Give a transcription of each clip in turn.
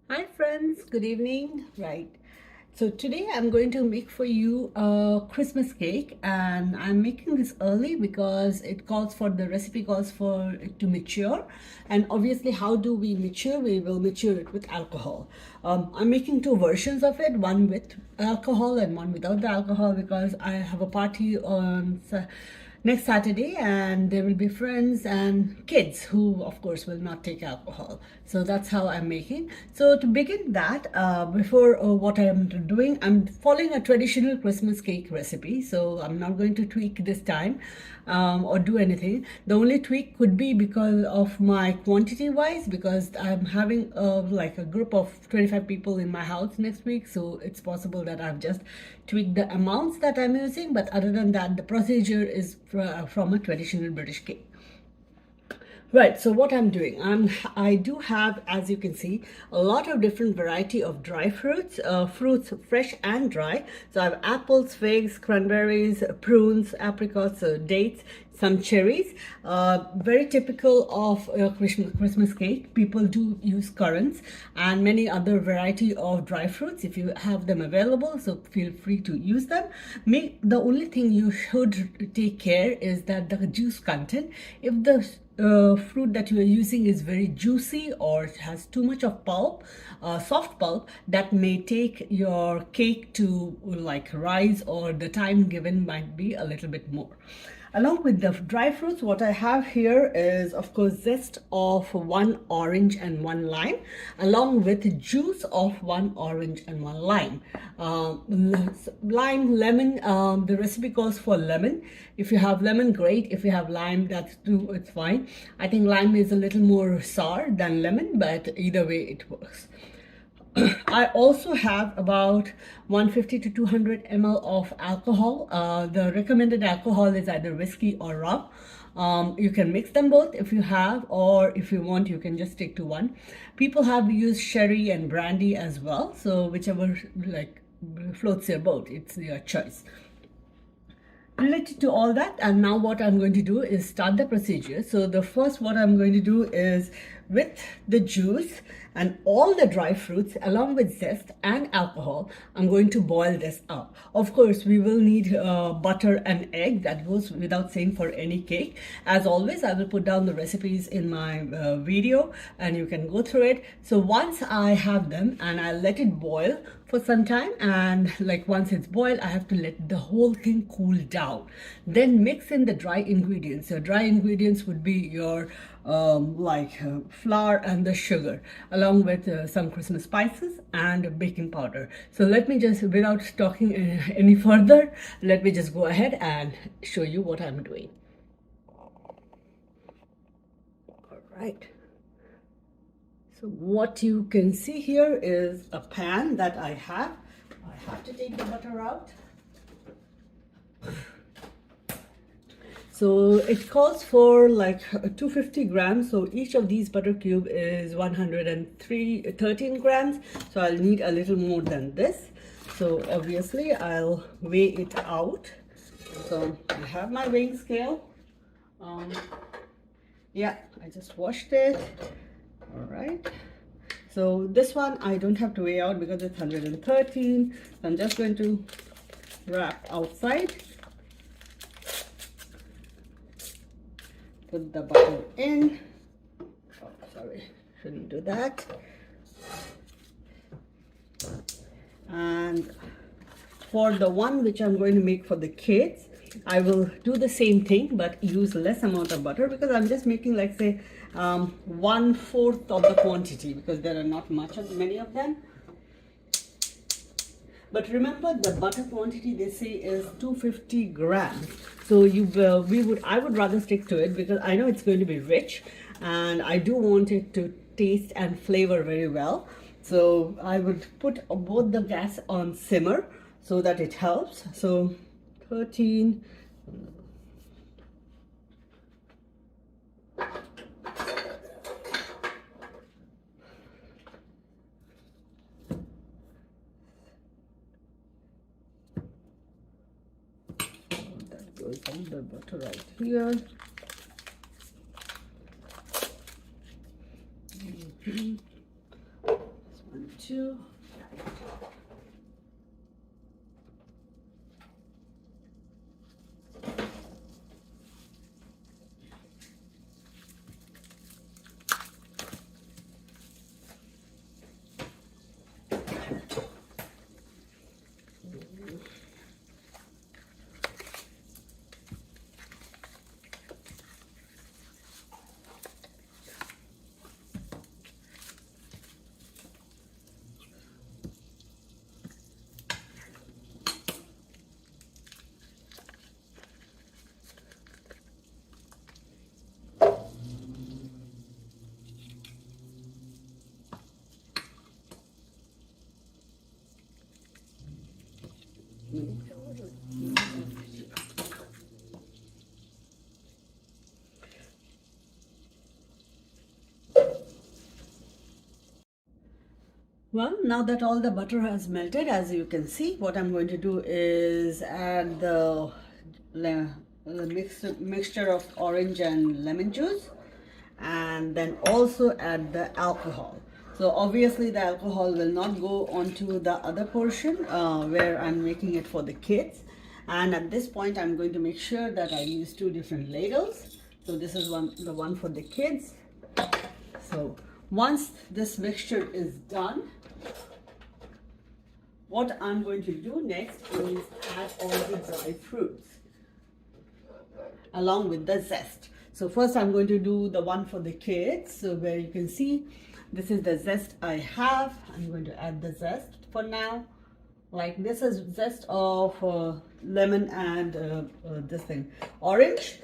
Hi friends, good evening. Right. So today I'm going to make for you a Christmas cake, and I'm making this early because the recipe calls for it to mature. And obviously, how do we mature? We will mature it with alcohol. I'm making two versions of it, one with alcohol and one without the alcohol, because I have a party on next Saturday, and there will be friends and kids who, of course, will not take alcohol. So that's how I'm making. So to begin that, before what I'm doing, I'm following a traditional Christmas cake recipe. So I'm not going to tweak this time or do anything. The only tweak could be because of my quantity wise, because I'm having like a group of 25 people in my house next week. So it's possible that I've just tweaked the amounts that I'm using. But other than that, the procedure is from a traditional British cake. Right, so what I'm doing, I do have, as you can see, a lot of different variety of dry fruits, fruits fresh and dry. So I have apples, figs, cranberries, prunes, apricots, dates, some cherries. Very typical of Christmas cake. People do use currants and many other variety of dry fruits if you have them available. So feel free to use them. The only thing you should take care is that the juice content. If the fruit that you are using is very juicy or has too much of pulp, soft pulp, that may take your cake to like rise, or the time given might be a little bit more. Along with the dry fruits, what I have here is, of course, zest of one orange and one lime, along with juice of one orange and one lime. Lime, lemon, the recipe calls for lemon. If you have lemon, great. If you have lime, that's too, it's fine. I think lime is a little more sour than lemon, but either way it works. I also have about 150 to 200 ml of alcohol. The recommended alcohol is either whiskey or rum. You can mix them both if you have, or if you want, you can just stick to one. People have used sherry and brandy as well, so whichever like floats your boat, it's your choice. Related to all that, and now what I'm going to do is start the procedure. So the first, what I'm going to do is, with the juice and all the dry fruits along with zest and alcohol, I'm going to boil this up. Of course, we will need butter and egg. That goes without saying for any cake. As always, I will put down the recipes in my video and you can go through it. So once I have them, and I'll let it boil for some time, and like once it's boiled, I have to let the whole thing cool down. Then mix in the dry ingredients. So dry ingredients would be your flour and the sugar, along with some Christmas spices and baking powder. So let me just, without talking any further, let me just go ahead and show you what I'm doing. All right. So what you can see here is a pan that I have. I have to take the butter out. So it calls for like 250 grams. So each of these butter cube is 13 grams. So I'll need a little more than this. So obviously I'll weigh it out. So I have my weighing scale. Yeah, I just washed it. All right. So this one I don't have to weigh out because it's 113. So I'm just going to wrap outside. Put the butter in. Oh, sorry, shouldn't do that. And for the one which I'm going to make for the kids, I will do the same thing but use less amount of butter, because I'm just making, like, say 1/4 of the quantity, because there are not many of them. But remember, the butter quantity they say is 250 grams. So I would rather stick to it, because I know it's going to be rich and I do want it to taste and flavor very well. So I would put both the gas on simmer so that it helps. So 13. Goes on the butter right here. This one too. Well, now that all the butter has melted, as you can see, what I'm going to do is add the mixture of orange and lemon juice, and then also add the alcohol. So obviously the alcohol will not go onto the other portion where I'm making it for the kids. And at this point, I'm going to make sure that I use two different ladles. So this is the one for the kids. So once this mixture is done, what I'm going to do next is add all the dry fruits along with the zest. So first I'm going to do the one for the kids. So where you can see, this is the zest I have. I'm going to add the zest for now. Like this is zest of lemon and this thing, orange.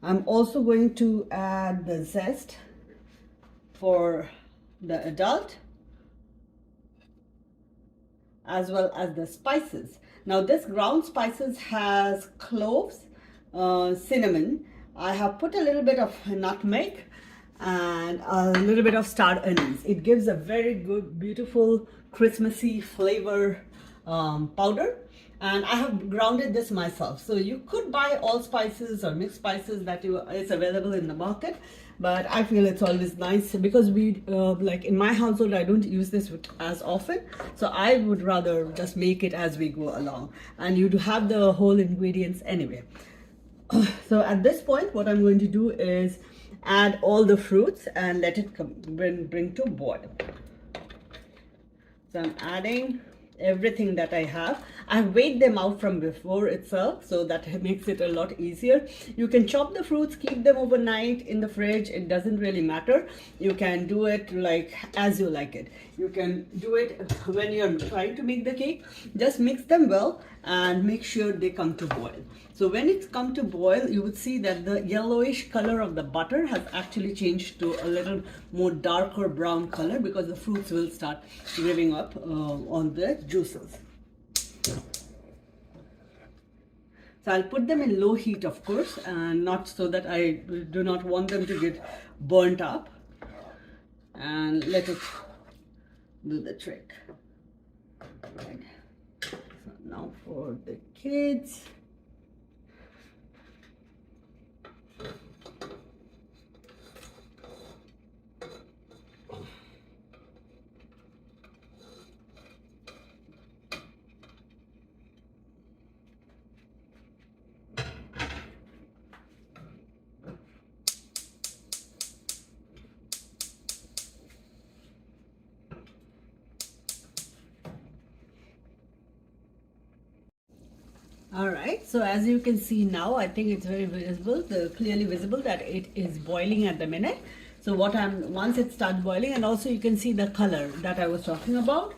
I'm also going to add the zest for the adult, as well as the spices. Now this ground spices has cloves, cinnamon. I have put a little bit of nutmeg and a little bit of star anise. It gives a very good, beautiful, Christmassy flavor powder. And I have grounded this myself. So you could buy all spices or mixed spices that is available in the market. But I feel it's always nice because we, like in my household, I don't use this as often. So I would rather just make it as we go along. And you do have the whole ingredients anyway. So at this point, what I'm going to do is add all the fruits and let it bring to boil. So I'm adding everything that I have. I've weighed them out from before itself, so that makes it a lot easier. You can chop the fruits, keep them overnight in the fridge. It doesn't really matter. You can do it like as you like it. You can do it when you're trying to make the cake. Just mix them well and make sure they come to boil. So when it's come to boil, you would see that the yellowish color of the butter has actually changed to a little more darker brown color because the fruits will start riving up on the juices. So I'll put them in low heat, of course, and not so that I do not want them to get burnt up, and let it do the trick. Right. So now for the kids. All right, so as you can see now, I think it's very visible, clearly visible that it is boiling at the minute. So once it starts boiling, and also you can see the color that I was talking about.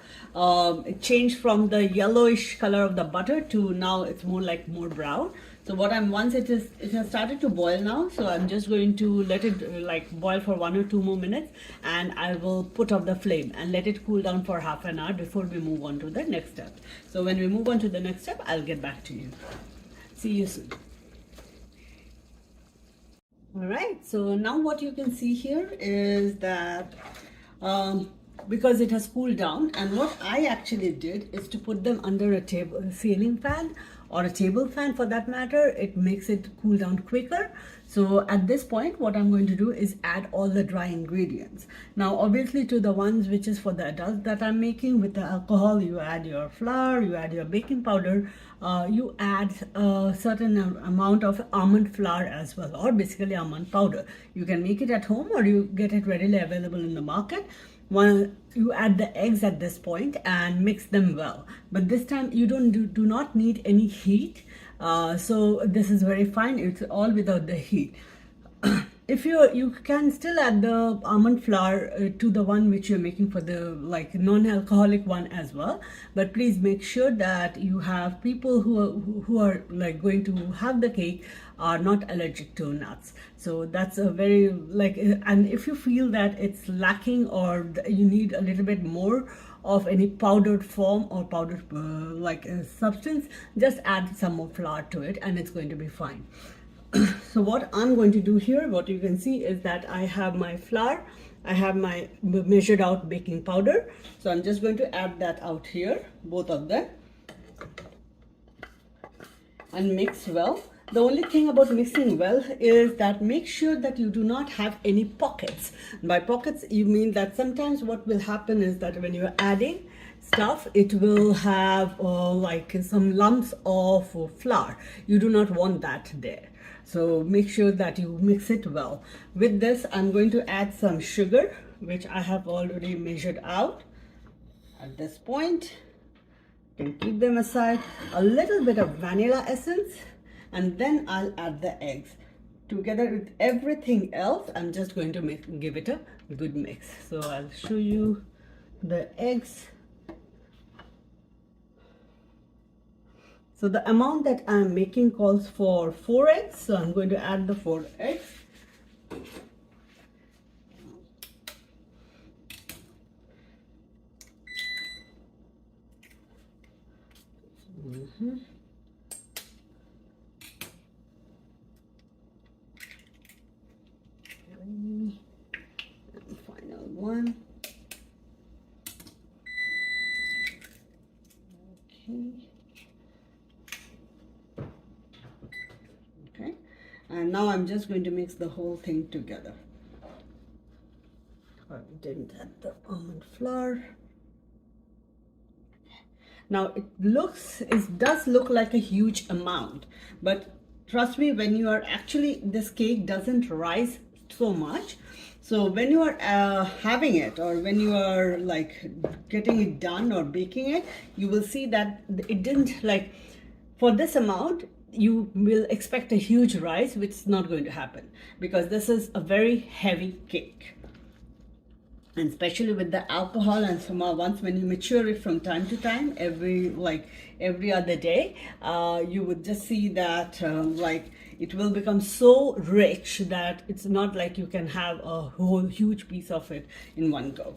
It changed from the yellowish color of the butter to now it's more brown. So once it has started to boil now, so I'm just going to let it boil for 1 or 2 more minutes, and I will put off the flame and let it cool down for half an hour before we move on to the next step. So when we move on to the next step, I'll get back to you. See you soon. All right, so now what you can see here is that because it has cooled down, and what I actually did is to put them under a ceiling fan or a table fan for that matter. It makes it cool down quicker. So at this point, what I'm going to do is add all the dry ingredients. Now, obviously to the ones which is for the adults that I'm making with the alcohol, you add your flour, you add your baking powder, you add a certain amount of almond flour as well, or basically almond powder. You can make it at home or you get it readily available in the market. You add the eggs at this point and mix them well, but this time you do not need any heat. So this is very fine. It's all without the heat. If you can still add the almond flour to the one which you're making for the like non-alcoholic one as well, but please make sure that you have people who are like going to have the cake are not allergic to nuts. So that's a very like, and if you feel that it's lacking or you need a little bit more of any powdered form or powdered substance, just add some more flour to it and it's going to be fine. So what I'm going to do here, what you can see is that I have my flour, I have my measured out baking powder. So I'm just going to add that out here, both of them, and mix well. The only thing about mixing well is that make sure that you do not have any pockets. By pockets, you mean that sometimes what will happen is that when you're adding stuff, it will have like some lumps of flour. You do not want that there. So make sure that you mix it well. With this, I'm going to add some sugar, which I have already measured out. At this point, you can keep them aside. A little bit of vanilla essence, and then I'll add the eggs. Together with everything else, I'm just going to give it a good mix. So I'll show you the eggs. So the amount that I'm making calls for 4 eggs. So I'm going to add the 4 eggs. And final one. Okay. And now I'm just going to mix the whole thing together. I didn't add the almond flour. Now it does look like a huge amount, but trust me, when you are actually, this cake doesn't rise so much. So when you are having it, or when you are like getting it done or baking it, you will see that it didn't, like, for this amount you will expect a huge rise, which is not going to happen because this is a very heavy cake. And especially with the alcohol, and once when you mature it from time to time, every other day, you would just see that it will become so rich that it's not like you can have a whole huge piece of it in one go.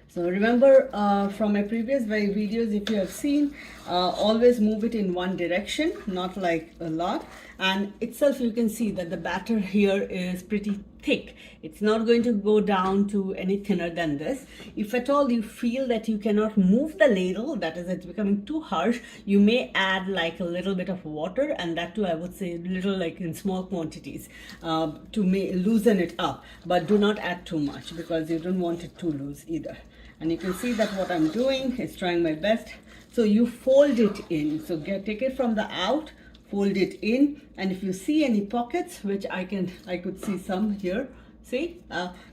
So remember from my previous videos, if you have seen, always move it in one direction, not like a lot. And itself, you can see that the batter here is pretty thick. It's not going to go down to any thinner than this. If at all you feel that you cannot move the ladle, that is, it's becoming too harsh, you may add like a little bit of water, and that too I would say little, like in small quantities, to loosen it up. But do not add too much because you don't want it too loose either. And you can see that what I'm doing is trying my best. So you fold it in. So take it from the out, fold it in, and if you see any pockets, which I could see some here, see?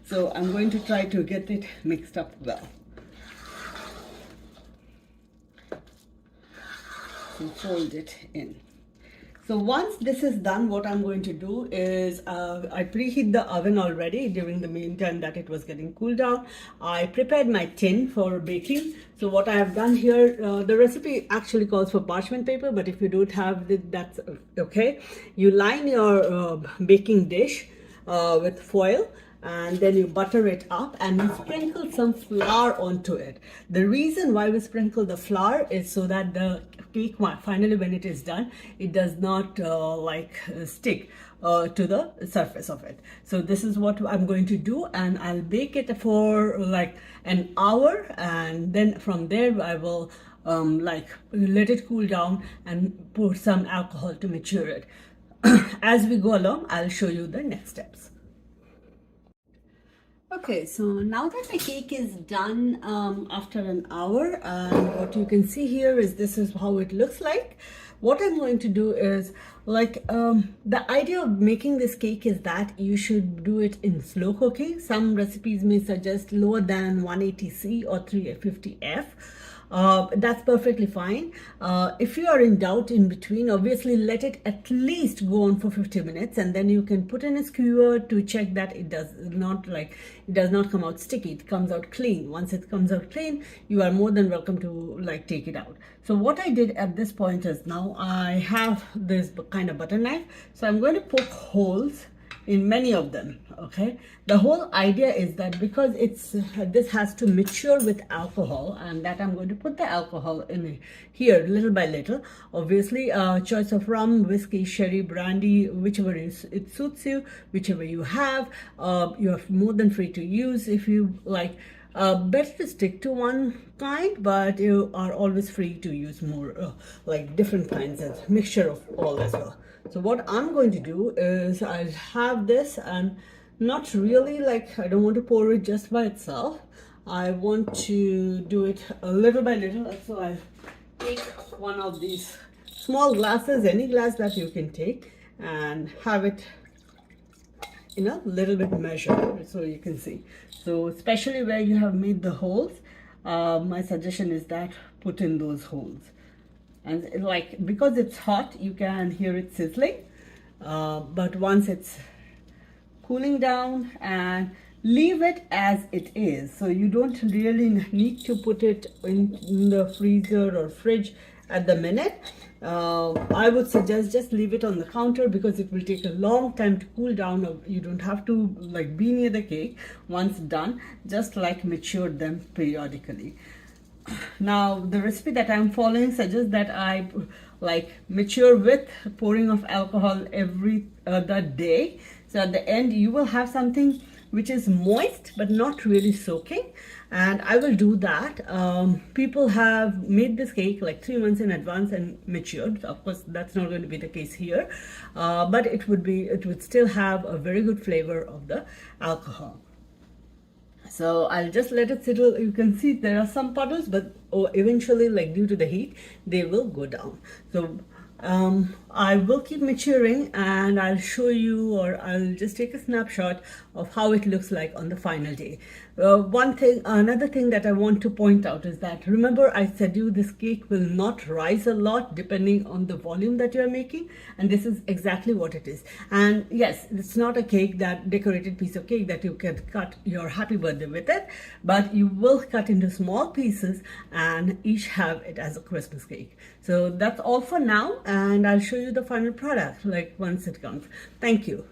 So I'm going to try to get it mixed up well. So fold it in. So once this is done, what I'm going to do is, I preheat the oven already during the meantime that it was getting cooled down. I prepared my tin for baking. So what I have done here, the recipe actually calls for parchment paper, but if you don't have it, that's okay. You line your baking dish with foil, and then you butter it up and you sprinkle some flour onto it. The reason why we sprinkle the flour is so that the cake finally when it is done, it does not stick to the surface of it. So this is what I'm going to do, and I'll bake it for like an hour, and then from there I will let it cool down and pour some alcohol to mature it. As we go along, I'll show you the next steps. Okay, so now that the cake is done after an hour, and what you can see here is this is how it looks like. What I'm going to do is the idea of making this cake is that you should do it in slow cooking. Some recipes may suggest lower than 180C or 350F. That's perfectly fine. If you are in doubt in between, obviously let it at least go on for 50 minutes, and then you can put in a skewer to check that it does not come out sticky. It comes out clean. Once it comes out clean, you are more than welcome to take it out. So what I did at this point is, now I have this kind of butter knife, so I'm going to poke holes in many of them. Okay, the whole idea is that because this has to mature with alcohol, and that I'm going to put the alcohol in here little by little. Obviously choice of rum, whiskey, sherry, brandy, whichever it suits you, whichever you have, you're more than free to use if you like. Better to stick to one kind, but you are always free to use more different kinds of mixture of all as well. So what I'm going to do is I'll have this, and not really I don't want to pour it just by itself. I want to do it a little by little. So I take one of these small glasses, any glass that you can take, and have it in a little bit measured so you can see. So especially where you have made the holes, my suggestion is that put in those holes. And because it's hot, you can hear it sizzling, but once it's cooling down, and leave it as it is. So you don't really need to put it in the freezer or fridge at the minute. I would suggest just leave it on the counter, because it will take a long time to cool down. You don't have to be near the cake. Once done, just mature them periodically. Now the recipe that I'm following suggests that I mature with pouring of alcohol every other day. So at the end you will have something which is moist but not really soaking, and I will do that. People have made this cake 3 months in advance and matured. Of course that's not going to be the case here, but it would still have a very good flavor of the alcohol. So I'll just let it settle. You can see there are some puddles, but eventually due to the heat they will go down. So I will keep maturing, and I'll show you, or I'll just take a snapshot of how it looks like on the final day. Another thing that I want to point out is that, remember I said you this cake will not rise a lot depending on the volume that you're making, and this is exactly what it is. And yes, it's not a decorated piece of cake that you can cut your happy birthday with it, but you will cut into small pieces and each have it as a Christmas cake. So that's all for now, and I'll show you the final product once it comes. Thank you.